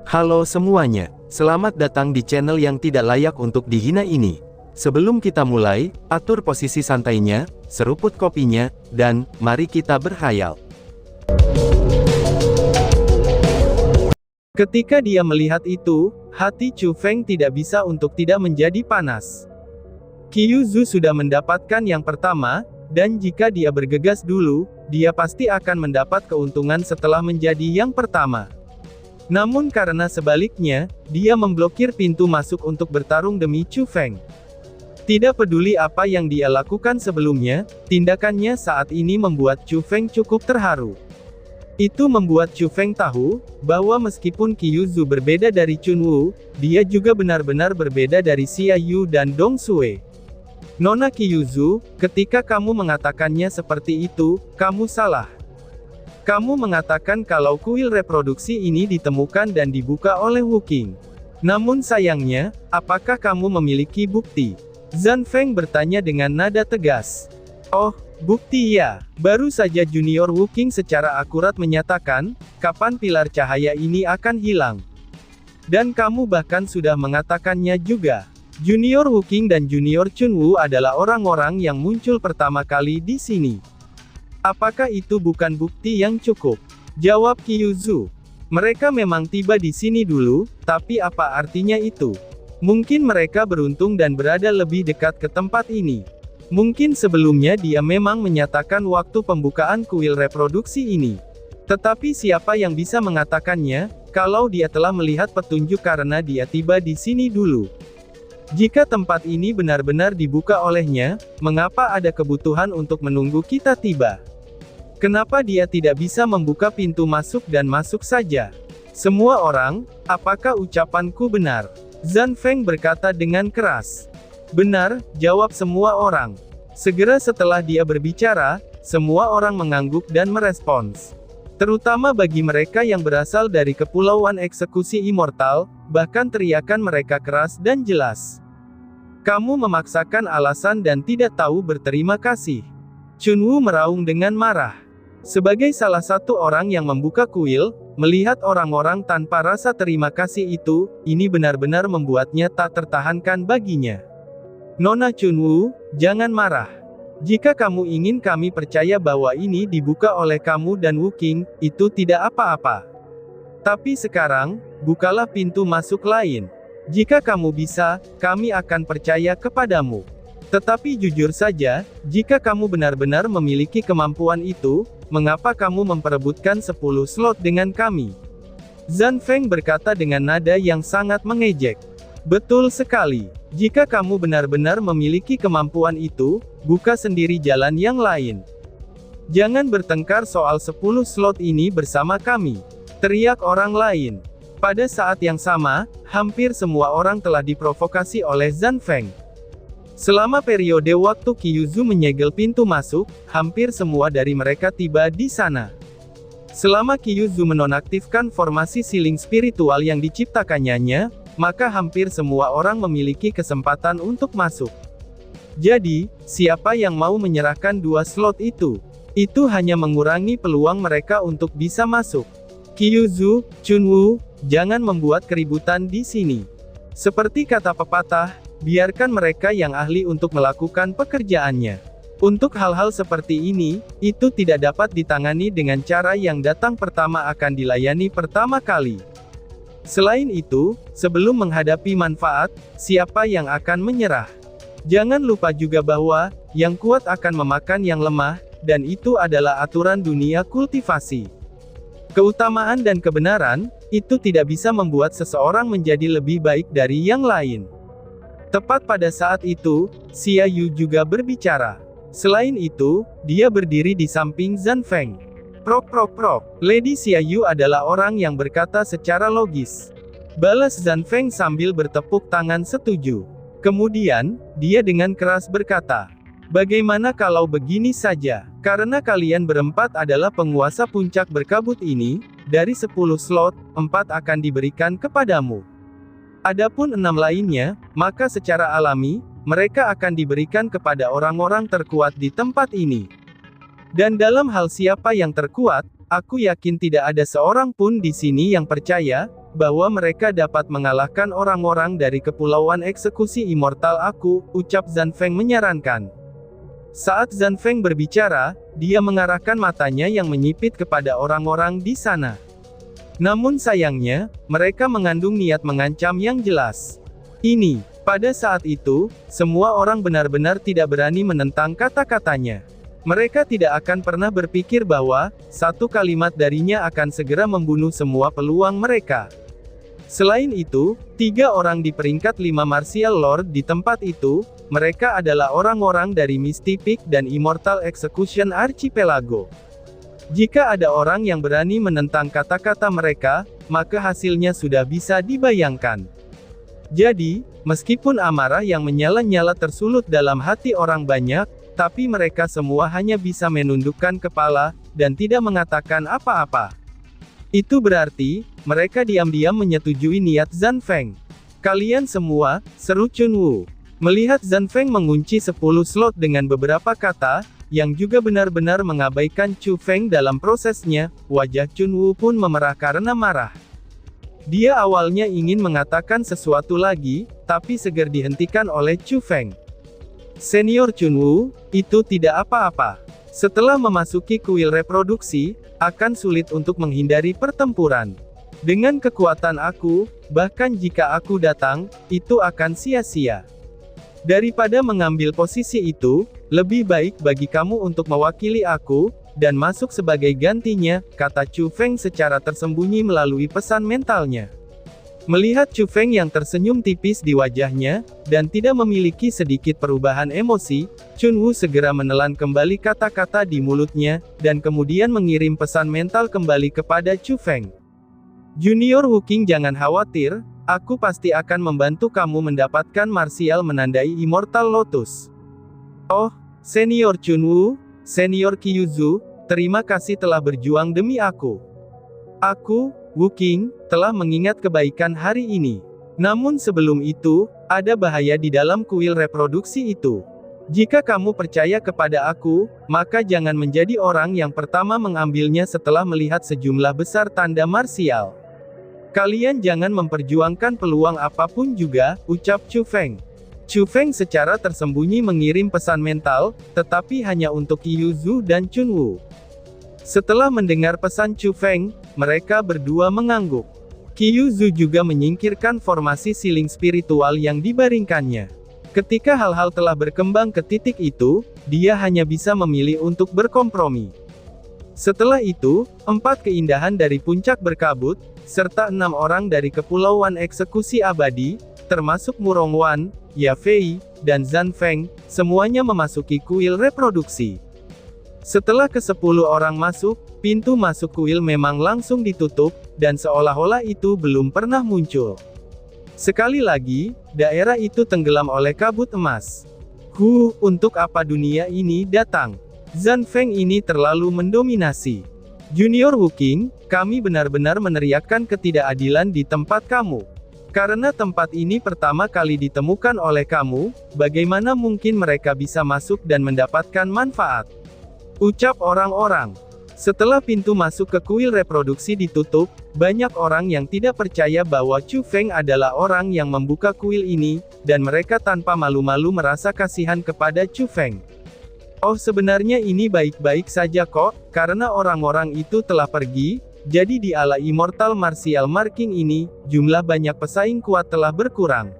Halo semuanya, selamat datang di channel yang tidak layak untuk dihina ini. Sebelum kita mulai, atur posisi santainya, seruput kopinya, dan mari kita berkhayal. Ketika dia melihat itu, hati Chu Feng tidak bisa untuk tidak menjadi panas. Qiu Zhu sudah mendapatkan yang pertama, dan jika dia bergegas dulu, dia pasti akan mendapat keuntungan setelah menjadi yang pertama. Namun karena sebaliknya, dia memblokir pintu masuk untuk bertarung demi Chu Feng. Tidak peduli apa yang dia lakukan sebelumnya, tindakannya saat ini membuat Chu Feng cukup terharu. Itu membuat Chu Feng tahu, bahwa meskipun Qiu Zhu berbeda dari Chun Wu, dia juga benar-benar berbeda dari Xia Yu dan Dong Sui. Nona Qiu Zhu, ketika kamu mengatakannya seperti itu, kamu salah. Kamu mengatakan kalau kuil reproduksi ini ditemukan dan dibuka oleh Wu Qing. Namun sayangnya, apakah kamu memiliki bukti? Zhan Feng bertanya dengan nada tegas. Oh, bukti ya. Baru saja junior Wu Qing secara akurat menyatakan, kapan pilar cahaya ini akan hilang. Dan kamu bahkan sudah mengatakannya juga. Junior Wu Qing dan junior Chun Wu adalah orang-orang yang muncul pertama kali di sini. Apakah itu bukan bukti yang cukup? Jawab Qiu Zhu. Mereka memang tiba di sini dulu, tapi apa artinya itu? Mungkin mereka beruntung dan berada lebih dekat ke tempat ini. Mungkin sebelumnya dia memang menyatakan waktu pembukaan kuil reproduksi ini. Tetapi siapa yang bisa mengatakannya, kalau dia telah melihat petunjuk karena dia tiba di sini dulu? Jika tempat ini benar-benar dibuka olehnya, mengapa ada kebutuhan untuk menunggu kita tiba? Kenapa dia tidak bisa membuka pintu masuk dan masuk saja? Semua orang, apakah ucapanku benar? Zhan Feng berkata dengan keras. Benar, jawab semua orang. Segera setelah dia berbicara, semua orang mengangguk dan merespons. Terutama bagi mereka yang berasal dari Kepulauan Eksekusi Immortal, bahkan teriakan mereka keras dan jelas. Kamu memaksakan alasan dan tidak tahu berterima kasih. Chun Wu meraung dengan marah. Sebagai salah satu orang yang membuka kuil, melihat orang-orang tanpa rasa terima kasih itu, ini benar-benar membuatnya tak tertahankan baginya. Nona Chun Wu, jangan marah. Jika kamu ingin kami percaya bahwa ini dibuka oleh kamu dan Wu Qing, itu tidak apa-apa. Tapi sekarang, bukalah pintu masuk lain. Jika kamu bisa, kami akan percaya kepadamu. Tetapi jujur saja, jika kamu benar-benar memiliki kemampuan itu, mengapa kamu memperebutkan 10 slot dengan kami? Zhan Feng berkata dengan nada yang sangat mengejek. Betul sekali. Jika kamu benar-benar memiliki kemampuan itu, buka sendiri jalan yang lain. Jangan bertengkar soal 10 slot ini bersama kami. Teriak orang lain. Pada saat yang sama, hampir semua orang telah diprovokasi oleh Zhan Feng. Selama periode waktu Qiu Zhu menyegel pintu masuk, hampir semua dari mereka tiba di sana. Selama Qiu Zhu menonaktifkan formasi siling spiritual yang diciptakannya, maka hampir semua orang memiliki kesempatan untuk masuk. Jadi, siapa yang mau menyerahkan 2 slot itu? Itu hanya mengurangi peluang mereka untuk bisa masuk. Qiu Zhu, Chun Wu, jangan membuat keributan di sini. Seperti kata pepatah, biarkan mereka yang ahli untuk melakukan pekerjaannya. Untuk hal-hal seperti ini, itu tidak dapat ditangani dengan cara yang datang pertama akan dilayani pertama kali. Selain itu, sebelum menghadapi manfaat, siapa yang akan menyerah? Jangan lupa juga bahwa, yang kuat akan memakan yang lemah, dan itu adalah aturan dunia kultivasi. Keutamaan dan kebenaran, itu tidak bisa membuat seseorang menjadi lebih baik dari yang lain. Tepat pada saat itu, Xia Yu juga berbicara. Selain itu, dia berdiri di samping Zhan Feng. Prok. Lady Xia Yu adalah orang yang berkata secara logis. Balas Zhan Feng sambil bertepuk tangan setuju. Kemudian, dia dengan keras berkata, bagaimana kalau begini saja? Karena kalian berempat adalah penguasa puncak berkabut ini, dari 10 slot, 4 akan diberikan kepadamu. Adapun 6 lainnya, maka secara alami, mereka akan diberikan kepada orang-orang terkuat di tempat ini. Dan dalam hal siapa yang terkuat, Aku yakin tidak ada seorang pun di sini yang percaya bahwa mereka dapat mengalahkan orang-orang dari Kepulauan Eksekusi Immortal aku, ucap Zhang Feng menyarankan. Saat Zhang Feng berbicara, dia mengarahkan matanya yang menyipit kepada orang-orang di sana. Namun sayangnya, mereka mengandung niat mengancam yang jelas. Pada saat itu, semua orang benar-benar tidak berani menentang kata-katanya. Mereka tidak akan pernah berpikir bahwa, satu kalimat darinya akan segera membunuh semua peluang mereka. Selain itu, 3 orang di peringkat 5 Martial Lord di tempat itu, mereka adalah orang-orang dari Misty Peak dan Immortal Execution Archipelago. Jika ada orang yang berani menentang kata-kata mereka, maka hasilnya sudah bisa dibayangkan. Jadi, meskipun amarah yang menyala-nyala tersulut dalam hati orang banyak, tapi mereka semua hanya bisa menundukkan kepala, dan tidak mengatakan apa-apa. Itu berarti, mereka diam-diam menyetujui niat Zhang Feng. Kalian semua, seru Chunwu. Melihat Zhang Feng mengunci 10 slot dengan beberapa kata, yang juga benar-benar mengabaikan Chu Feng dalam prosesnya, wajah Chunwu pun memerah karena marah. Dia awalnya ingin mengatakan sesuatu lagi, tapi segera dihentikan oleh Chu Feng. Senior Chunwu, itu tidak apa-apa. Setelah memasuki kuil reproduksi, akan sulit untuk menghindari pertempuran. Dengan kekuatan aku, bahkan jika aku datang, itu akan sia-sia. Daripada mengambil posisi itu, lebih baik bagi kamu untuk mewakili aku, dan masuk sebagai gantinya, kata Chu Feng secara tersembunyi melalui pesan mentalnya. Melihat Chu Feng yang tersenyum tipis di wajahnya, dan tidak memiliki sedikit perubahan emosi, Chunwu segera menelan kembali kata-kata di mulutnya, dan kemudian mengirim pesan mental kembali kepada Chu Feng. Junior Wuking, jangan khawatir, aku pasti akan membantu kamu mendapatkan martial menandai Immortal Lotus. Oh, Senior Chunwu, Senior Kyuzu, terima kasih telah berjuang demi aku. Aku, Wuking, telah mengingat kebaikan hari ini. Namun sebelum itu, ada bahaya di dalam kuil reproduksi itu. Jika kamu percaya kepada aku, maka jangan menjadi orang yang pertama mengambilnya setelah melihat sejumlah besar tanda marsial. Kalian jangan memperjuangkan peluang apapun juga, ucap Chu Feng. Chu Feng secara tersembunyi mengirim pesan mental, tetapi hanya untuk Kyuzu dan Chunwu. Setelah mendengar pesan Chu Feng, mereka berdua mengangguk. Kyuzu juga menyingkirkan formasi siling spiritual yang dibaringkannya. Ketika hal-hal telah berkembang ke titik itu, dia hanya bisa memilih untuk berkompromi. Setelah itu, 4 keindahan dari puncak berkabut, serta 6 orang dari Kepulauan Eksekusi Abadi, termasuk Murong Wan, Ya Fei, dan Zhang Feng, semuanya memasuki kuil reproduksi. Setelah ke-10 orang masuk, pintu masuk kuil memang langsung ditutup, dan seolah-olah itu belum pernah muncul. Sekali lagi, daerah itu tenggelam oleh kabut emas. Untuk apa dunia ini datang? Zhang Feng ini terlalu mendominasi. Junior Wuking, kami benar-benar meneriakkan ketidakadilan di tempat kamu. Karena tempat ini pertama kali ditemukan oleh kamu, bagaimana mungkin mereka bisa masuk dan mendapatkan manfaat? Ucap orang-orang. Setelah pintu masuk ke kuil reproduksi ditutup, banyak orang yang tidak percaya bahwa Chu Feng adalah orang yang membuka kuil ini, dan mereka tanpa malu-malu merasa kasihan kepada Chu Feng. Oh, sebenarnya ini baik-baik saja kok, karena orang-orang itu telah pergi, jadi di ala Immortal Martial Marking ini, jumlah banyak pesaing kuat telah berkurang.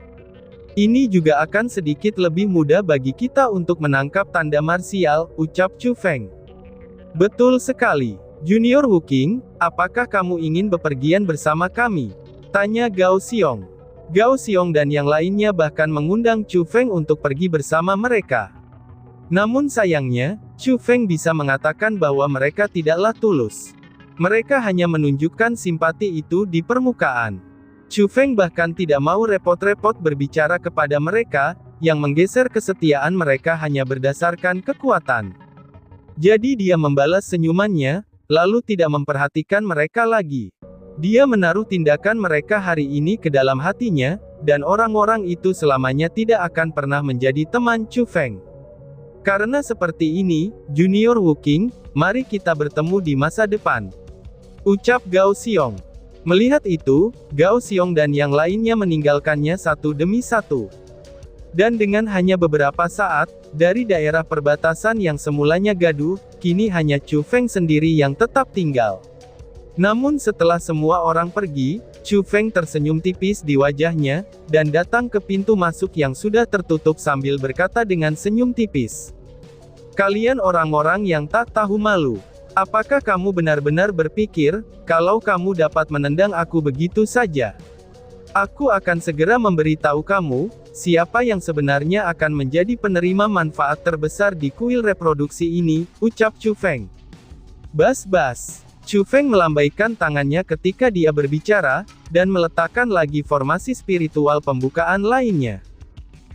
Ini juga akan sedikit lebih mudah bagi kita untuk menangkap tanda martial, ucap Chu Feng. Betul sekali. Junior Wuking, apakah kamu ingin bepergian bersama kami? Tanya Gao Xiong. Gao Xiong dan yang lainnya bahkan mengundang Chu Feng untuk pergi bersama mereka. Namun sayangnya, Chu Feng bisa mengatakan bahwa mereka tidaklah tulus. Mereka hanya menunjukkan simpati itu di permukaan. Chu Feng bahkan tidak mau repot-repot berbicara kepada mereka, yang menggeser kesetiaan mereka hanya berdasarkan kekuatan. Jadi dia membalas senyumannya, lalu tidak memperhatikan mereka lagi. Dia menaruh tindakan mereka hari ini ke dalam hatinya, dan orang-orang itu selamanya tidak akan pernah menjadi teman Chu Feng. Karena seperti ini, Junior Wuking, mari kita bertemu di masa depan. Ucap Gao Xiong. Melihat itu, Gao Xiong dan yang lainnya meninggalkannya satu demi satu. Dan dengan hanya beberapa saat, dari daerah perbatasan yang semulanya gaduh, kini hanya Chu Feng sendiri yang tetap tinggal. Namun setelah semua orang pergi, Chu Feng tersenyum tipis di wajahnya, dan datang ke pintu masuk yang sudah tertutup sambil berkata dengan senyum tipis. Kalian orang-orang yang tak tahu malu. Apakah kamu benar-benar berpikir, kalau kamu dapat menendang aku begitu saja? Aku akan segera memberitahu kamu, siapa yang sebenarnya akan menjadi penerima manfaat terbesar di kuil reproduksi ini, ucap Chu Feng. Bas-bas. Chu Feng melambaikan tangannya ketika dia berbicara, dan meletakkan lagi formasi spiritual pembukaan lainnya.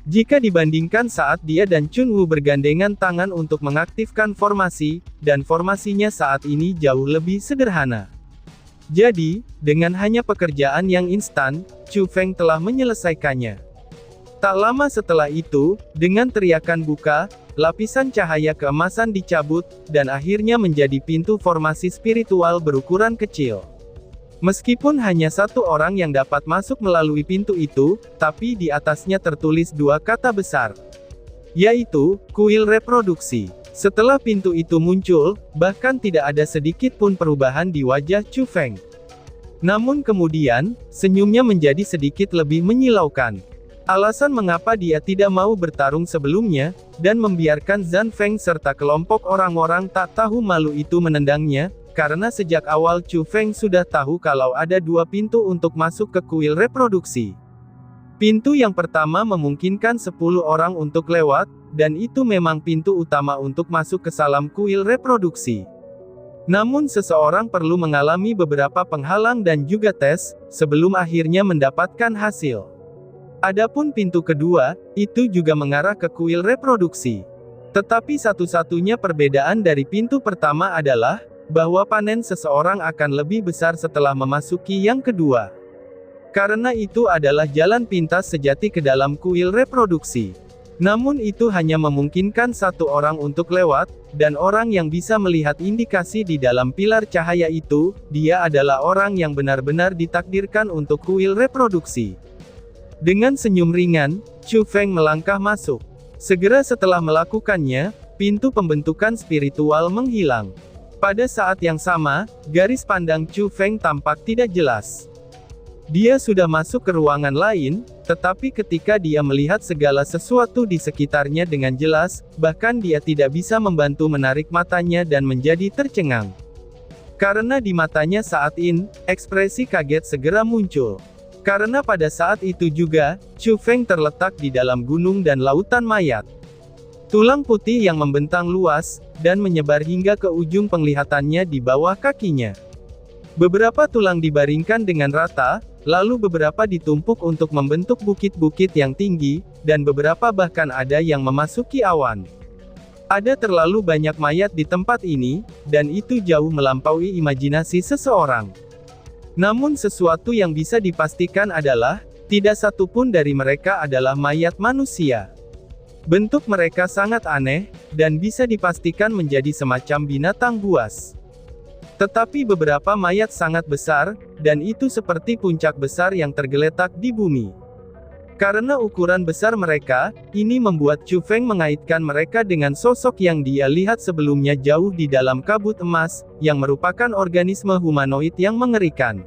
Jika dibandingkan saat dia dan Chun Wu bergandengan tangan untuk mengaktifkan formasi, dan formasinya saat ini jauh lebih sederhana. Jadi, dengan hanya pekerjaan yang instan, Chu Feng telah menyelesaikannya. Tak lama setelah itu, dengan teriakan buka, lapisan cahaya keemasan dicabut, dan akhirnya menjadi pintu formasi spiritual berukuran kecil. Meskipun hanya satu orang yang dapat masuk melalui pintu itu, tapi di atasnya tertulis dua kata besar. Yaitu, kuil reproduksi. Setelah pintu itu muncul, bahkan tidak ada sedikit pun perubahan di wajah Chu Feng. Namun kemudian, senyumnya menjadi sedikit lebih menyilaukan. Alasan mengapa dia tidak mau bertarung sebelumnya, dan membiarkan Zhang Feng serta kelompok orang-orang tak tahu malu itu menendangnya, karena sejak awal Chu Feng sudah tahu kalau ada dua pintu untuk masuk ke kuil reproduksi. Pintu yang pertama memungkinkan 10 orang untuk lewat, dan itu memang pintu utama untuk masuk ke salam kuil reproduksi. Namun seseorang perlu mengalami beberapa penghalang dan juga tes, sebelum akhirnya mendapatkan hasil. Adapun pintu kedua, itu juga mengarah ke kuil reproduksi. Tetapi satu-satunya perbedaan dari pintu pertama adalah, bahwa panen seseorang akan lebih besar setelah memasuki yang kedua. Karena itu adalah jalan pintas sejati ke dalam kuil reproduksi. Namun itu hanya memungkinkan satu orang untuk lewat, dan orang yang bisa melihat indikasi di dalam pilar cahaya itu, dia adalah orang yang benar-benar ditakdirkan untuk kuil reproduksi. Dengan senyum ringan, Chu Feng melangkah masuk. Segera setelah melakukannya, pintu pembentukan spiritual menghilang. Pada saat yang sama, garis pandang Chu Feng tampak tidak jelas. Dia sudah masuk ke ruangan lain, tetapi ketika dia melihat segala sesuatu di sekitarnya dengan jelas, bahkan dia tidak bisa membantu menarik matanya dan menjadi tercengang. Karena di matanya saat ini, ekspresi kaget segera muncul. Karena pada saat itu juga, Chu Feng terletak di dalam gunung dan lautan mayat. Tulang putih yang membentang luas, dan menyebar hingga ke ujung penglihatannya di bawah kakinya. Beberapa tulang dibaringkan dengan rata, lalu beberapa ditumpuk untuk membentuk bukit-bukit yang tinggi, dan beberapa bahkan ada yang memasuki awan. Ada terlalu banyak mayat di tempat ini, dan itu jauh melampaui imajinasi seseorang. Namun sesuatu yang bisa dipastikan adalah, tidak satu pun dari mereka adalah mayat manusia. Bentuk mereka sangat aneh, dan bisa dipastikan menjadi semacam binatang buas. Tetapi beberapa mayat sangat besar, dan itu seperti puncak besar yang tergeletak di bumi. Karena ukuran besar mereka, ini membuat Chu Feng mengaitkan mereka dengan sosok yang dia lihat sebelumnya jauh di dalam kabut emas, yang merupakan organisme humanoid yang mengerikan.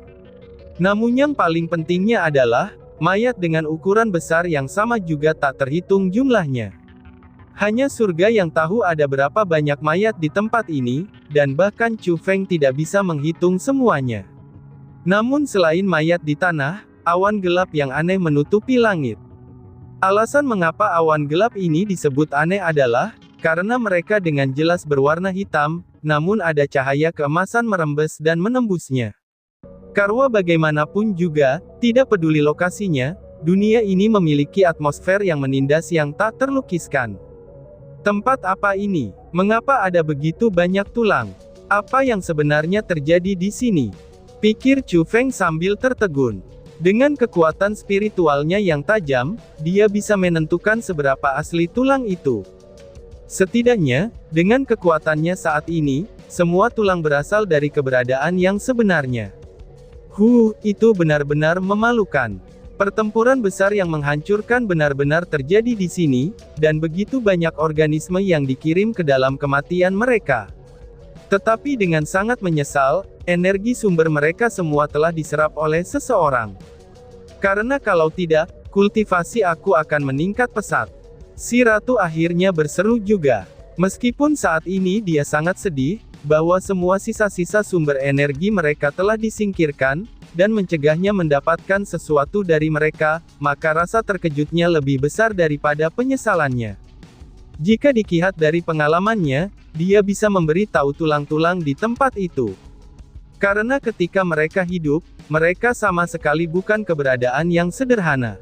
Namun yang paling pentingnya adalah, mayat dengan ukuran besar yang sama juga tak terhitung jumlahnya. Hanya surga yang tahu ada berapa banyak mayat di tempat ini, dan bahkan Chu Feng tidak bisa menghitung semuanya. Namun selain mayat di tanah, awan gelap yang aneh menutupi langit. Alasan mengapa awan gelap ini disebut aneh adalah, karena mereka dengan jelas berwarna hitam, namun ada cahaya keemasan merembes dan menembusnya. Karena bagaimanapun juga, tidak peduli lokasinya, dunia ini memiliki atmosfer yang menindas yang tak terlukiskan. Tempat apa ini? Mengapa ada begitu banyak tulang? Apa yang sebenarnya terjadi di sini? Pikir Chu Feng sambil tertegun. Dengan kekuatan spiritualnya yang tajam, dia bisa menentukan seberapa asli tulang itu. Setidaknya, dengan kekuatannya saat ini, semua tulang berasal dari keberadaan yang sebenarnya. Itu benar-benar memalukan. Pertempuran besar yang menghancurkan benar-benar terjadi di sini, dan begitu banyak organisme yang dikirim ke dalam kematian mereka. Tetapi dengan sangat menyesal, energi sumber mereka semua telah diserap oleh seseorang. Karena kalau tidak, kultivasi aku akan meningkat pesat. Si ratu akhirnya berseru juga. Meskipun saat ini dia sangat sedih, bahwa semua sisa-sisa sumber energi mereka telah disingkirkan, dan mencegahnya mendapatkan sesuatu dari mereka, maka rasa terkejutnya lebih besar daripada penyesalannya. Jika dilihat dari pengalamannya, dia bisa memberi tahu tulang-tulang di tempat itu. Karena ketika mereka hidup, mereka sama sekali bukan keberadaan yang sederhana.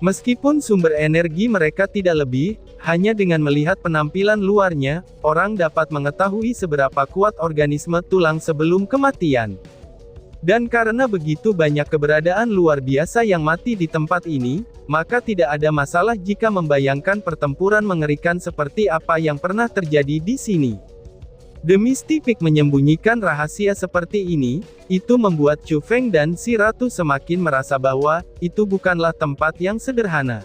Meskipun sumber energi mereka tidak lebih, hanya dengan melihat penampilan luarnya, orang dapat mengetahui seberapa kuat organisme tulang sebelum kematian. Dan karena begitu banyak keberadaan luar biasa yang mati di tempat ini, maka tidak ada masalah jika membayangkan pertempuran mengerikan seperti apa yang pernah terjadi di sini. Demi Stipik menyembunyikan rahasia seperti ini, itu membuat Chu Feng dan si ratu semakin merasa bahwa, itu bukanlah tempat yang sederhana.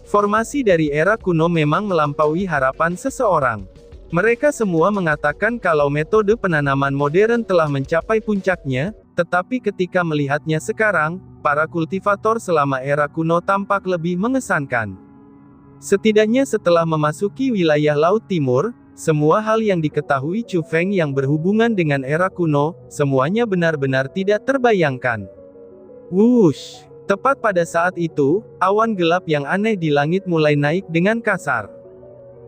Formasi dari era kuno memang melampaui harapan seseorang. Mereka semua mengatakan kalau metode penanaman modern telah mencapai puncaknya, tetapi ketika melihatnya sekarang, para kultivator selama era kuno tampak lebih mengesankan. Setidaknya setelah memasuki wilayah Laut Timur, semua hal yang diketahui Chu Feng yang berhubungan dengan era kuno, semuanya benar-benar tidak terbayangkan. Wush! Tepat pada saat itu, awan gelap yang aneh di langit mulai naik dengan kasar.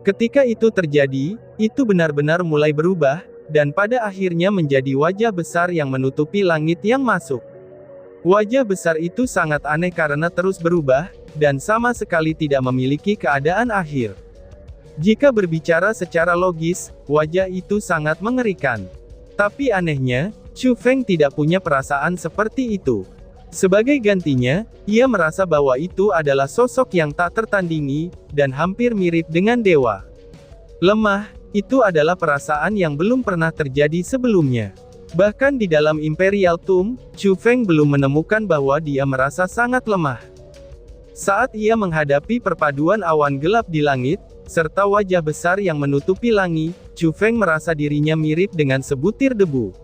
Ketika itu terjadi, itu benar-benar mulai berubah, dan pada akhirnya menjadi wajah besar yang menutupi langit yang masuk. Wajah besar itu sangat aneh karena terus berubah, dan sama sekali tidak memiliki keadaan akhir. Jika berbicara secara logis, wajah itu sangat mengerikan. Tapi anehnya, Chu Feng tidak punya perasaan seperti itu. Sebagai gantinya, ia merasa bahwa itu adalah sosok yang tak tertandingi, dan hampir mirip dengan dewa. Lemah, itu adalah perasaan yang belum pernah terjadi sebelumnya. Bahkan di dalam Imperial Tomb, Chu Feng belum menemukan bahwa dia merasa sangat lemah. Saat ia menghadapi perpaduan awan gelap di langit, serta wajah besar yang menutupi langit, Chu Feng merasa dirinya mirip dengan sebutir debu.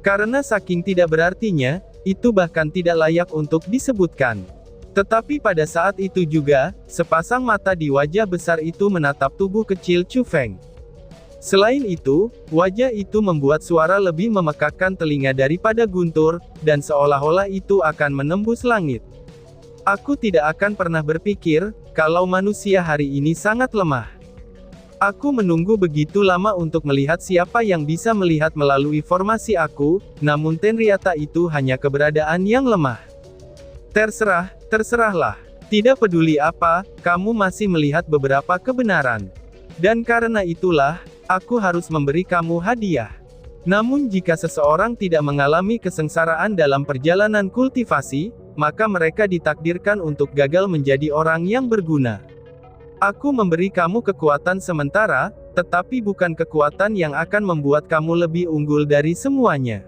Karena saking tidak berartinya, itu bahkan tidak layak untuk disebutkan. Tetapi pada saat itu juga, sepasang mata di wajah besar itu menatap tubuh kecil Chu Feng. Selain itu, wajah itu membuat suara lebih memekakkan telinga daripada guntur, dan seolah-olah itu akan menembus langit. Aku tidak akan pernah berpikir, kalau manusia hari ini sangat lemah. Aku menunggu begitu lama untuk melihat siapa yang bisa melihat melalui formasi aku, namun ternyata itu hanya keberadaan yang lemah. Terserahlah. Tidak peduli apa, kamu masih melihat beberapa kebenaran. Dan karena itulah, aku harus memberi kamu hadiah. Namun jika seseorang tidak mengalami kesengsaraan dalam perjalanan kultivasi, maka mereka ditakdirkan untuk gagal menjadi orang yang berguna. Aku memberi kamu kekuatan sementara, tetapi bukan kekuatan yang akan membuat kamu lebih unggul dari semuanya.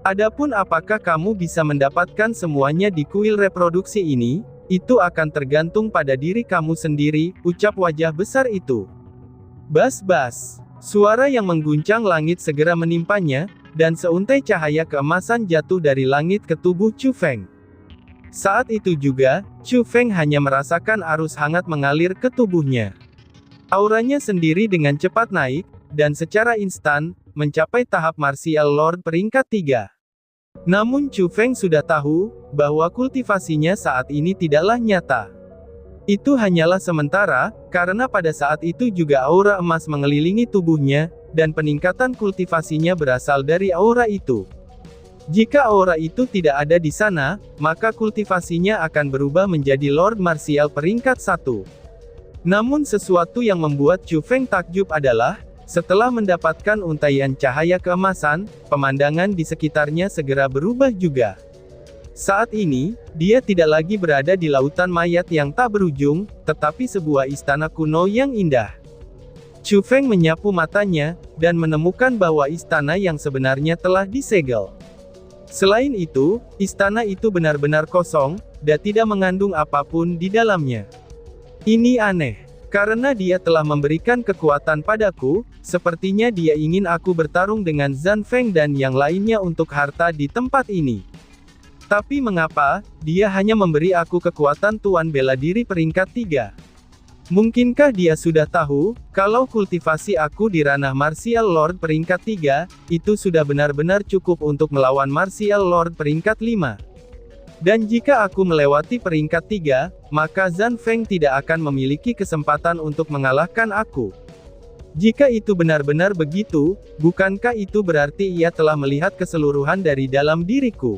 Adapun apakah kamu bisa mendapatkan semuanya di kuil reproduksi ini, itu akan tergantung pada diri kamu sendiri, ucap wajah besar itu. Bas-bas. Suara yang mengguncang langit segera menimpanya, dan seuntai cahaya keemasan jatuh dari langit ke tubuh Chu Feng. Saat itu juga, Chu Feng hanya merasakan arus hangat mengalir ke tubuhnya. Auranya sendiri dengan cepat naik, dan secara instan, mencapai tahap Martial Lord peringkat 3. Namun Chu Feng sudah tahu, bahwa kultivasinya saat ini tidaklah nyata. Itu hanyalah sementara, karena pada saat itu juga aura emas mengelilingi tubuhnya, dan peningkatan kultivasinya berasal dari aura itu. Jika aura itu tidak ada di sana, maka kultivasinya akan berubah menjadi Lord Martial peringkat 1. Namun sesuatu yang membuat Chu Feng takjub adalah, setelah mendapatkan untaian cahaya keemasan, pemandangan di sekitarnya segera berubah juga. Saat ini, dia tidak lagi berada di lautan mayat yang tak berujung, tetapi sebuah istana kuno yang indah. Chu Feng menyapu matanya, dan menemukan bahwa istana yang sebenarnya telah disegel. Selain itu, istana itu benar-benar kosong, dan tidak mengandung apapun di dalamnya. Ini aneh. Karena dia telah memberikan kekuatan padaku, sepertinya dia ingin aku bertarung dengan Zhan Feng dan yang lainnya untuk harta di tempat ini. Tapi mengapa, dia hanya memberi aku kekuatan tuan bela diri peringkat 3? Mungkinkah dia sudah tahu, kalau kultivasi aku di ranah Martial Lord peringkat 3, itu sudah benar-benar cukup untuk melawan Martial Lord peringkat 5? Dan jika aku melewati peringkat 3, maka Zhan Feng tidak akan memiliki kesempatan untuk mengalahkan aku. Jika itu benar-benar begitu, bukankah itu berarti ia telah melihat keseluruhan dari dalam diriku?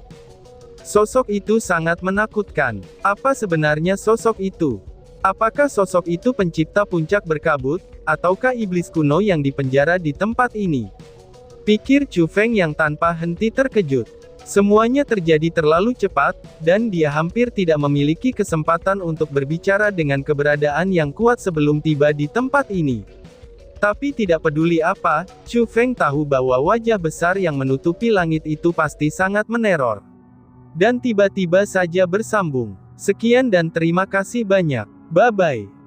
Sosok itu sangat menakutkan. Apa sebenarnya sosok itu? Apakah sosok itu pencipta puncak berkabut, ataukah iblis kuno yang dipenjara di tempat ini? Pikir Chu Feng yang tanpa henti terkejut. Semuanya terjadi terlalu cepat, dan dia hampir tidak memiliki kesempatan untuk berbicara dengan keberadaan yang kuat sebelum tiba di tempat ini. Tapi tidak peduli apa, Chu Feng tahu bahwa wajah besar yang menutupi langit itu pasti sangat meneror. Dan tiba-tiba saja bersambung. Sekian dan terima kasih banyak. Bye-bye.